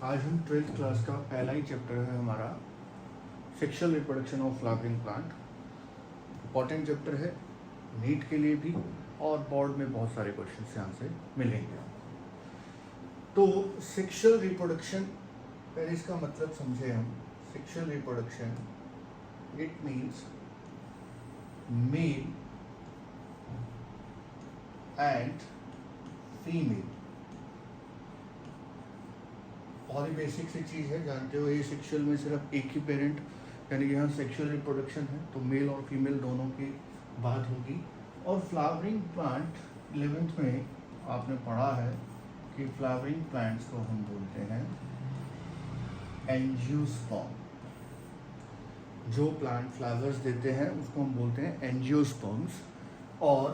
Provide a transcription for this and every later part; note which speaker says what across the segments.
Speaker 1: आज हम 12th class का पहला ही चैप्टर है हमारा sexual reproduction of flowering plant. Important chapter है नीट के लिए भी और बोर्ड में बहुत सारे क्वेश्चन यहाँ से मिलेंगे। तो सेक्सुअल रिप्रोडक्शन पहले इसका मतलब समझे हम। Sexual reproduction it means male and female. बहुत ही बेसिक सी चीज़ है, जानते हो ये सेक्सुअल में सिर्फ एक ही पेरेंट यानी कि यहाँ सेक्सुअल रिप्रोडक्शन है तो मेल और फीमेल दोनों की बात होगी। और फ्लावरिंग प्लांट 11th में आपने पढ़ा है कि फ्लावरिंग प्लांट्स को हम बोलते हैं एंजियोस्पर्म। जो प्लांट फ्लावर्स देते हैं उसको हम बोलते हैं एंजियोस्पर्म्स। और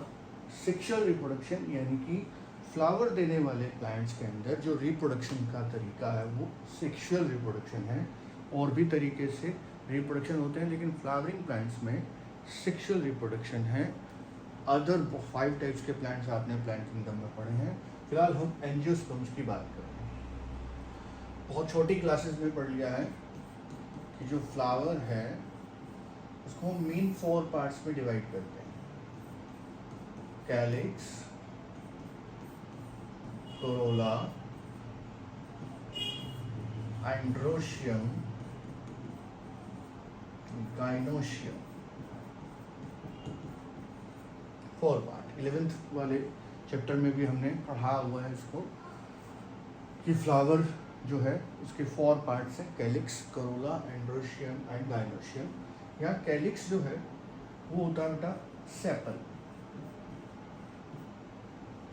Speaker 1: सेक्सुअल रिप्रोडक्शन यानी कि फ्लावर देने वाले प्लांट्स के अंदर जो रिप्रोडक्शन का तरीका है वो सेक्सुअल रिप्रोडक्शन है। और भी तरीके से रिप्रोडक्शन होते हैं लेकिन फ्लावरिंग प्लांट्स में सेक्सुअल रिप्रोडक्शन है। अदर 5 टाइप्स के प्लांट्स आपने प्लांट किंगडम में पढ़े हैं। फिलहाल हम एंजियोस्पर्म्स की बात कर रहे हैं। बहुत छोटी क्लासेस में पढ़ लिया है कि जो फ्लावर है उसको हम मेन 4 पार्ट्स में डिवाइड करते हैं। Calyx, Corolla, androecium, gynoecium. 4 part 11th वाले चैप्टर में भी हमने पढ़ा हुआ है इसको कि फ्लावर जो है उसके 4 पार्ट्स हैं, calyx, Corolla, androecium and gynoecium. यहाँ कैलिक्स जो है वो होता है बेटा सेपल।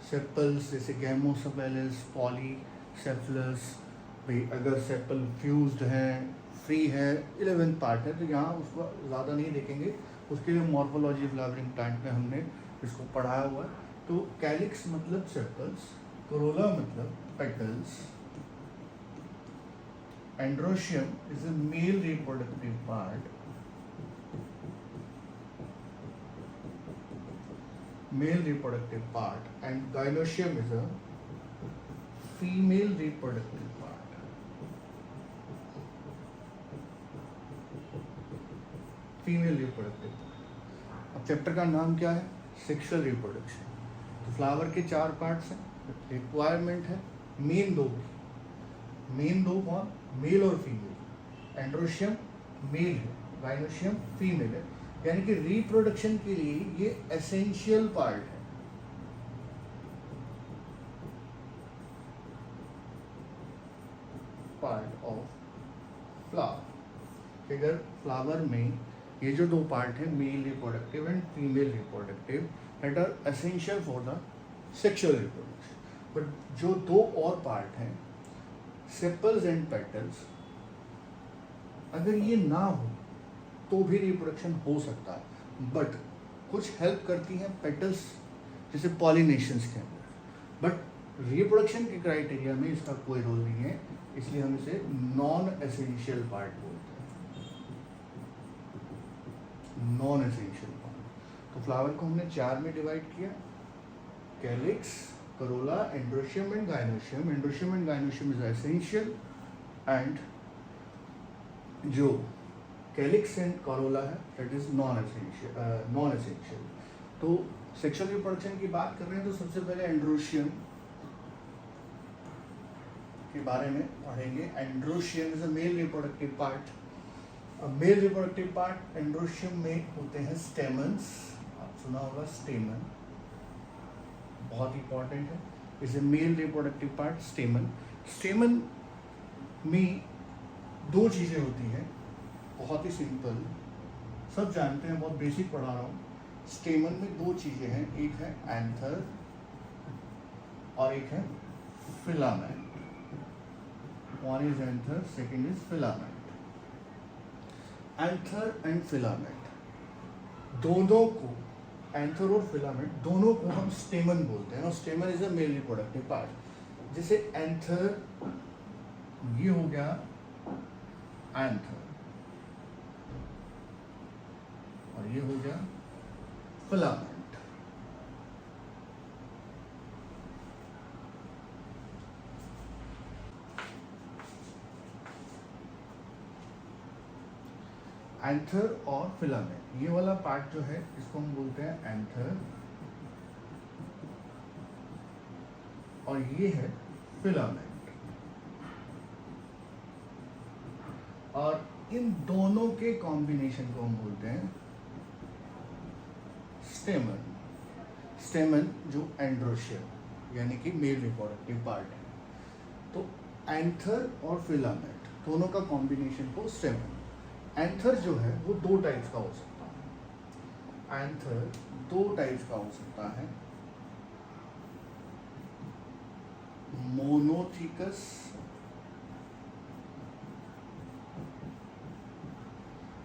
Speaker 1: सेपल्स जैसे गैमोसेफेलस, पॉलीसेफलस। भाई अगर सेपल फ्यूज्ड है, फ्री है, 11th पार्ट है तो यहाँ उसको ज़्यादा नहीं देखेंगे। उसके लिए मॉर्फोलॉजी फ्लावरिंग प्लांट में हमने इसको पढ़ाया हुआ है। तो कैलिक्स मतलब सेपल्स, कोरोला मतलब petals, androecium is a male reproductive part, male reproductive part, and gynoecium is a female reproductive part. Female reproductive part. अब चैप्टर का नाम क्या है? Sexual reproduction. तो फ्लावर के 4 पार्ट्स हैं, रिक्वायरमेंट है मेन 2 की। मेन 2 कौन? मेल और फीमेल। एंड्रोशियम मेल है, गाइनोशियम फीमेल है, यानी कि रिप्रोडक्शन के लिए ये एसेंशियल पार्ट है। Part of flower. अगर फ्लावर में ये जो 2 पार्ट है male reproductive and female reproductive that are essential for the sexual reproduction. But जो 2 और पार्ट हैं सेपल्स एंड पेटल्स, अगर ये ना हो तो भी रिप्रोडक्शन हो सकता है। बट कुछ हेल्प करती हैं पेटल्स जैसे पॉलिनेशंस के अंदर। बट रिप्रोडक्शन के क्राइटेरिया में इसका कोई रोल नहीं है, इसलिए हम इसे नॉन एसेंशियल पार्ट बोलते हैं। Non essential part. तो फ्लावर को हमने 4 में डिवाइड किया, calyx, Corolla, androecium and gynoecium. Androecium and gynoecium is essential and जो कैलिक्स एंड कोरोला है दैट इज नॉन एसेंशियल। तो सेक्सुअल रिप्रोडक्शन की बात कर रहे हैं तो सबसे पहले एंड्रोशियम के बारे में पढ़ेंगे। Androecium is a male reproductive part. Male reproductive part androecium में होते हैं स्टेमन्स। आप सुना होगा स्टेमन, बहुत इंपॉर्टेंट है। Is a male reproductive part स्टेमन। स्टेमन में 2 चीज़ें होती हैं, बहुत ही सिंपल, सब जानते हैं, बहुत बेसिक पढ़ा रहा हूँ। स्टेमन में 2 चीज़ें हैं, एक है एंथर और एक है filament. One is anther, second is filament. Anther and filament दोनों को, एंथर और फिलामेंट दोनों को हम स्टेमन बोलते हैं। और स्टेमन is a male reproductive part. जैसे एंथर ये हो गया एंथर और ये हो गया फिलामेंट। एंथर और फिलामेंट, ये वाला पार्ट जो है इसको हम बोलते हैं एंथर और ये है फिलामेंट। और इन दोनों के कॉम्बिनेशन को हम बोलते हैं स्टेमन। स्टेमन जो एंड्रोशियम यानी कि मेल रिप्रोडक्टिव पार्ट है। तो एंथर और फिलामेंट दोनों का कॉम्बिनेशन को स्टेमन। एंथर जो है वो दो टाइप्स का हो सकता है। एंथर दो टाइप्स का हो सकता है, मोनोथिकस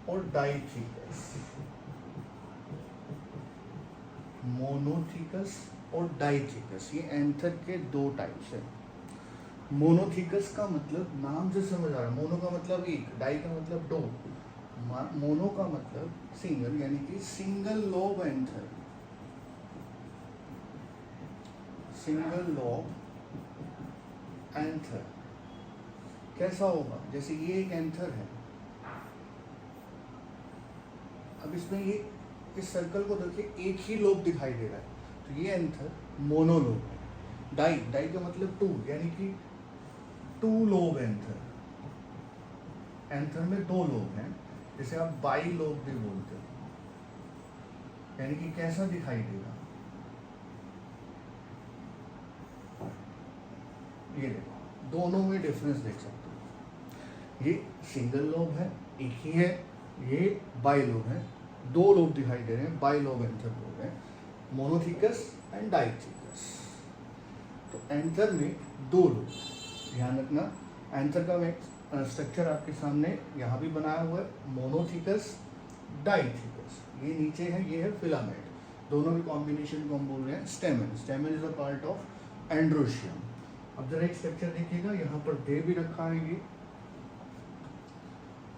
Speaker 1: और डाइथिकस। मोनोथिकस और डाइथिकस, ये एंथर के दो टाइप्स है। मोनोथिकस का मतलब नाम से समझ आ रहा है, मोनो का मतलब एक, डाई का मतलब दो। मोनो का मतलब सिंगल यानी कि single lobe anther. Single lobe anther कैसा होगा, जैसे ये एक एंथर है, अब इसमें ये इस सर्कल को देखिए एक ही लोब दिखाई दे रहा है, तो ये एंथर मोनोलोब है। डाई, डाई का मतलब टू यानी कि टू लोब एंथर। एंथर में दो लोब हैं, जिसे आप बाई लोब भी बोलते हो, यानी कि कैसा दिखाई देगा, ये देखो दोनों में डिफरेंस देख सकते हो। ये सिंगल लोब है, एक ही है, ये बाई लोब है, दो लोब दिखाई दे रहे हैं, बाई लोब एंथर बोल रहे हैं, मोनोथिकस एंड डाइथिकस। तो एंथर में दो लोब, ध्यान रखना। एंथर का स्ट्रक्चर आपके सामने यहाँ भी बनाया हुआ है, मोनोथिकस डाइथिकस। ये नीचे है, ये है फिलामेंट। दोनों के कॉम्बिनेशन को हम बोल रहे हैं स्टेमन। स्टेमन is a part of androecium. अब जरा एक स्ट्रक्चर देखिएगा, यहाँ पर दे भी रखा है ये,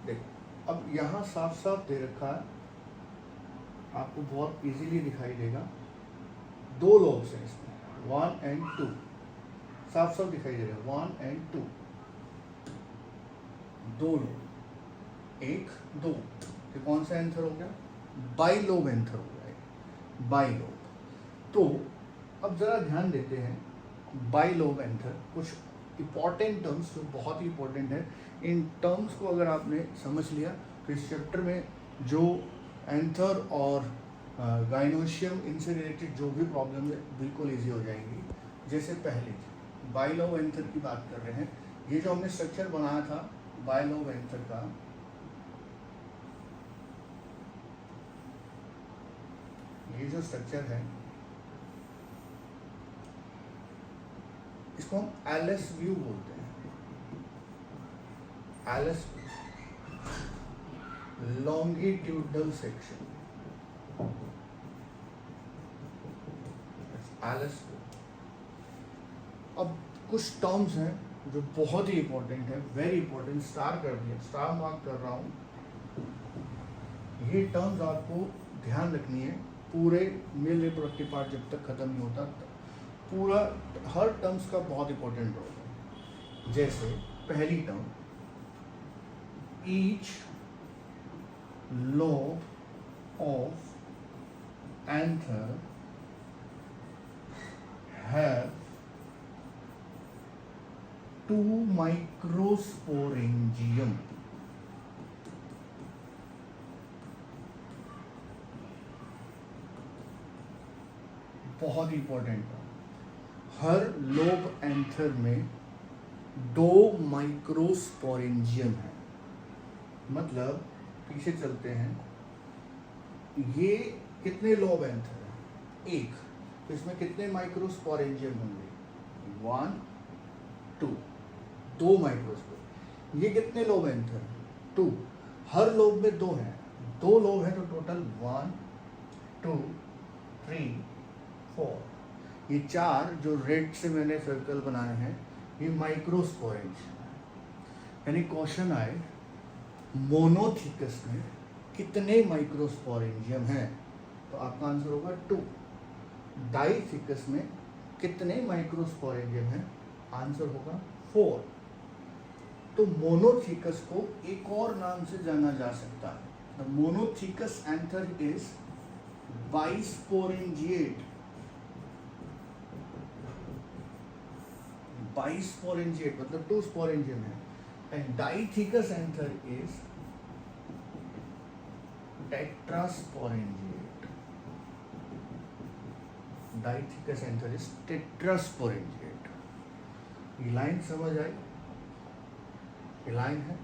Speaker 1: देखो अब यहाँ साफ साफ दे रखा है, आपको बहुत इजीली दिखाई देगा। दो लोब्स हैं इसमें, 1 एंड 2, साफ साफ दिखाई दे रहा है 1 एंड 2, दो लोब, एक दो, तो कौन सा एंथर हो गया, बाई लोब एंथर हो गया, बाई लोब। तो अब जरा ध्यान देते हैं, बाई लोब एंथर, कुछ इम्पॉर्टेंट टर्म्स जो बहुत ही इम्पोर्टेंट है, इन टर्म्स को अगर आपने समझ लिया तो इस चैप्टर में जो एंथर और गाइनोशियम इनसे रिलेटेड जो भी प्रॉब्लम है बिल्कुल इजी हो जाएंगी। जैसे पहले बाई लोब एंथर की बात कर रहे हैं, ये जो हमने स्ट्रक्चर बनाया था बाई लोब एंथर का, ये जो स्ट्रक्चर है इसको हम एलिस व्यू बोलते हैं। L S longitudinal section, L S. अब कुछ टर्म्स हैं जो बहुत ही इंपॉर्टेंट है, वेरी इंपॉर्टेंट, स्टार कर दिया, स्टार मार्क कर रहा हूँ। ये टर्म्स आपको ध्यान रखनी है, पूरे मेल रिप्रोडक्टिव पार्ट जब तक खत्म नहीं होता, पूरा हर टर्म्स का बहुत इंपॉर्टेंट रोल है। जैसे पहली term, each lobe of anther have 2 microsporangium. बहुत इंपॉर्टेंट है, हर लोब एंथर में 2 माइक्रोस्पोरेंजियम है। मतलब पीछे चलते हैं, ये कितने लोब एंथर है, एक, तो इसमें कितने माइक्रोस्पोरेंजियम होंगे, 1 2, 2 माइक्रोस्पोर। ये कितने लोब एंथर, 2, हर लोब में 2 हैं, 2 लोब हैं तो टोटल 1 2 3 4। ये 4 जो रेड से मैंने सर्कल बनाए हैं ये माइक्रोस्पोरेंजियम है। यानी क्वेश्चन आए मोनोथिकस में कितने माइक्रोस्पोरेंजियम हैं, तो आपका आंसर होगा 2। डाइथिकस में कितने माइक्रोस्पोरेंजियम हैं, आंसर होगा 4। तो मोनोथिकस को एक और नाम से जाना जा सकता है, द मोनोथिकस एंथर इज बाइस्पोरेंजिएट, बाइस्पोरेंजिएट मतलब 2 स्पोरेंजियम है, and डाइथिकस anther is tetrasporangiate, डाइथिकस anther is tetrasporangiate. ये लाइन समझ आई? ये लाइन है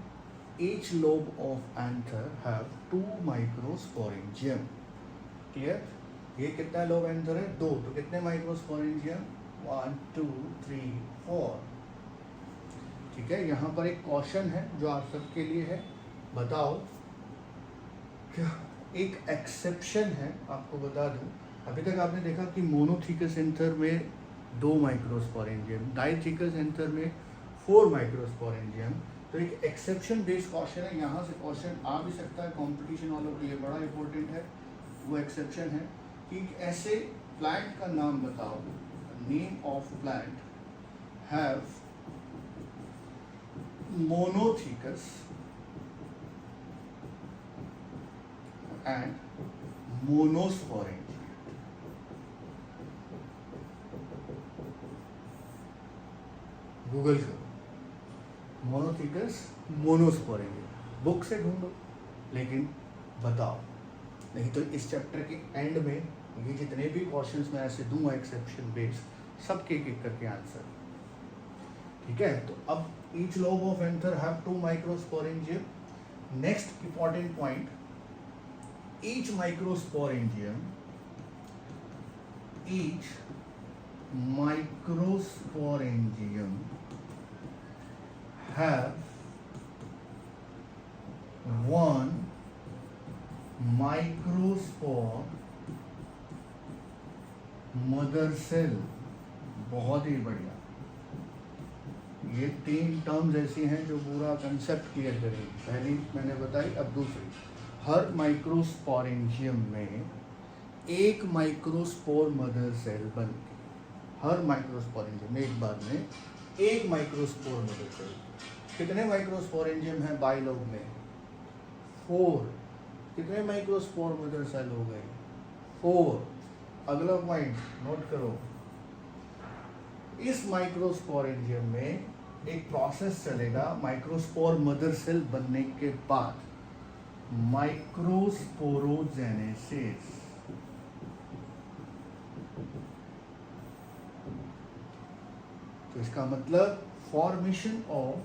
Speaker 1: each lobe of anther have 2 microsporangium, clear? ये कितना लोब एंथर है? 2, तो कितने माइक्रोस्पोरेंजियम? 1 2 3 4। ठीक है, यहाँ पर एक क्वेश्चन है जो आप सबके लिए है, बताओ क्या एक एक्सेप्शन है, आपको बता दूं। अभी तक आपने देखा कि मोनोथिकस एंथर में 2 माइक्रोस्पोरेंजियम, डाइथिकस एंथर में 4 माइक्रोस्पोरेंजियम। तो एक एक्सेप्शन बेस्ड क्वेश्चन है, यहाँ से क्वेश्चन आ भी सकता है, कंपटीशन वालों के लिए बड़ा इंपॉर्टेंट है। वो एक्सेप्शन है कि ऐसे प्लांट का नाम बताओ, name of plant have monothecous and monosporangium. Google करो मोनोथिकस मोनोस्पोरेंजियम, बुक से ढूंढो, लेकिन बताओ। नहीं तो इस चैप्टर के एंड में ये जितने भी क्वेश्चंस मैं ऐसे दूंगा एक्सेप्शन बेस्ड, सबके एक करके आंसर। ठीक है, तो अब each lobe of anther have 2 microsporangium. Next important point, each microsporangium have 1 microspore mother cell. बहुत ही बढ़िया, ये 3 टर्म्स ऐसी हैं जो पूरा कंसेप्ट क्लियर करेंगी। पहली मैंने बताई, अब दूसरी। हर माइक्रोस्पोरेंजियम में 1 माइक्रोस्पोर मदर सेल बनती है। हर माइक्रोस्पोरेंजियम में एक बार में 1 माइक्रोस्पोर मदर सेल। कितने माइक्रोस्पोरेंजियम है बाइलोब में? 4। कितने माइक्रोस्पोर मदर सेल हो गए? 4। अगला पॉइंट नोट करो, इस माइक्रोस्पोरेंजियम में एक प्रोसेस चलेगा माइक्रोस्पोर मदर सेल बनने के बाद, माइक्रोस्पोरोजेनेसिस। तो इसका मतलब formation of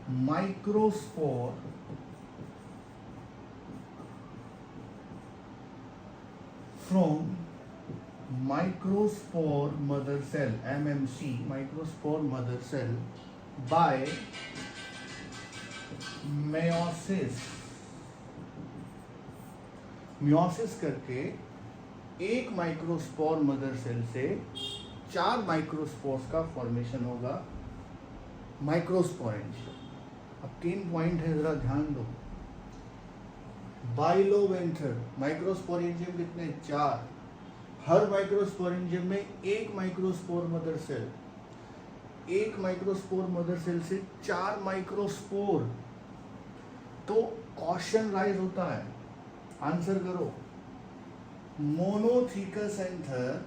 Speaker 1: microspore from microspore mother cell, MMC, microspore mother cell, by meiosis. Meiosis करके 1 माइक्रोस्पोर मदर सेल से 4 माइक्रोस्पोर्स का फॉर्मेशन होगा माइक्रोस्पोरेंजियम। अब 3 पॉइंट है, जरा ध्यान दो। बाइलोब एंथर माइक्रोस्पोरेंजियम कितने? 4। हर माइक्रोस्पोरेंजियम में 1 microspore mother cell, 1 microspore mother cell से 4 माइक्रोस्पोर। तो क्वेश्चन राइज होता है, आंसर करो। Monothecous anther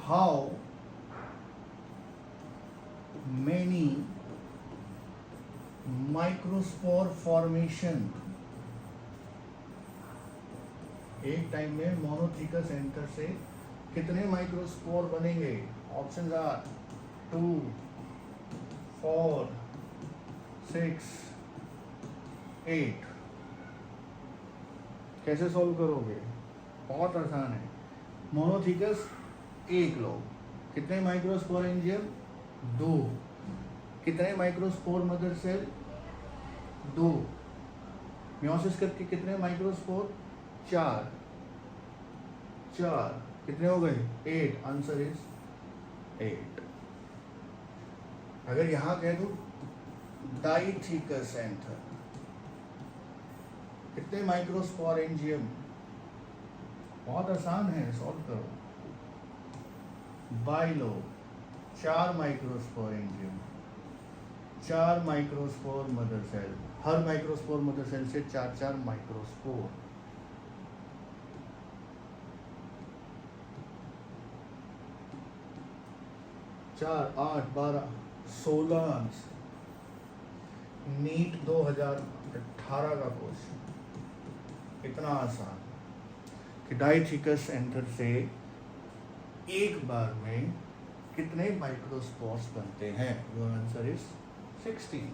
Speaker 1: how many microspore formation? एक टाइम में मोनोथिकस एंथर से कितने माइक्रोस्पोर बनेंगे? Option are 2 4 6 8। कैसे सॉल्व करोगे? बहुत आसान है। मोनोथिकस 1 लोब, कितने माइक्रोस्पोरेंजियम? 2। कितने माइक्रोस्पोर मदर सेल? 2। मेयोसिस करके कितने माइक्रोस्पोर? 4। कितने हो गए? 8। Answer is 8। अगर यहां कह दूं डाइथिकस एंथर, कितने माइक्रोस्पोरेंजियम? बहुत आसान है, सॉल्व करो। Bilobe 4 microsporangium, 4 microspore mother cell, हर माइक्रोस्पोर मदर सेल से 4 माइक्रोस्पोर, 4, 8, 12, 16 आंसर। नीट 2018 का क्वेश्चन, इतना आसान कि डाइथिकस एंथर से एक बार में कितने माइक्रोस्पोर्स बनते हैं? Your answer is 16।